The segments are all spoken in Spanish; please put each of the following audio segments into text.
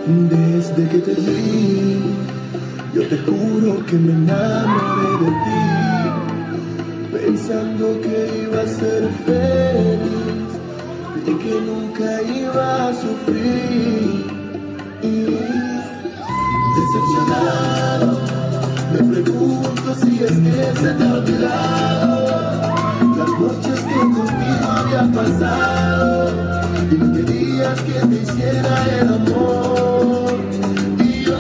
Desde que te vi, yo te juro que me enamoré de ti, pensando que iba a ser feliz, de que nunca iba a sufrir. Y decepcionado, me pregunto si es que se te ha olvidado las noches que contigo había pasado y me pedías que te hiciera el amor. Y yo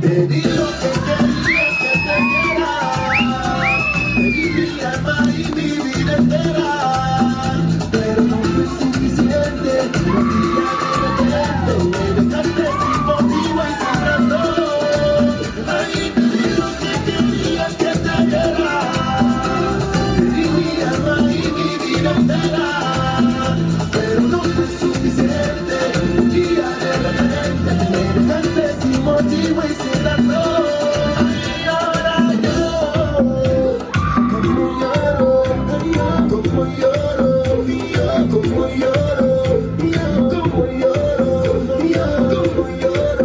te di lo que querías que te diera, te di mi alma y mi vida entera, pero no fue suficiente. Un día de repente me dejaste sin motivo y sin razón. Ahí te di lo que querías que te diera, te di mi alma y mi vida entera, pero no fue suficiente. Un día de repente me dejaste sin motivo y sin razón. Y ahora yo, como lloro, como lloro, como lloro, como lloro, como lloro.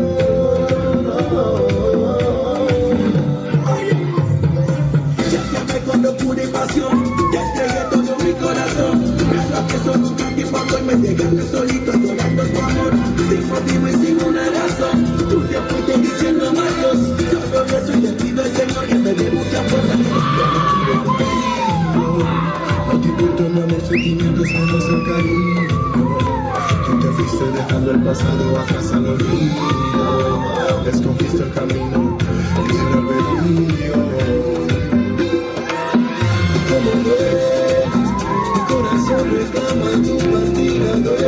Ya siempre con locura y pasión, te entregué todo mi corazón. Mientras que solo un tiempo y me dejaste solito llorando tu amor, sin motivo y sin una razón. Tú te fuiste diciendo adiós, solo eso y le pido al Señor que me dé mucha fuerza. No te importa mi amor, sentimientos, menos el cariño. Tú te fuiste dejando el pasado atrás al olvido. Escogiste el camino y el albedrío. Como ves, mi corazón reclama tu partida.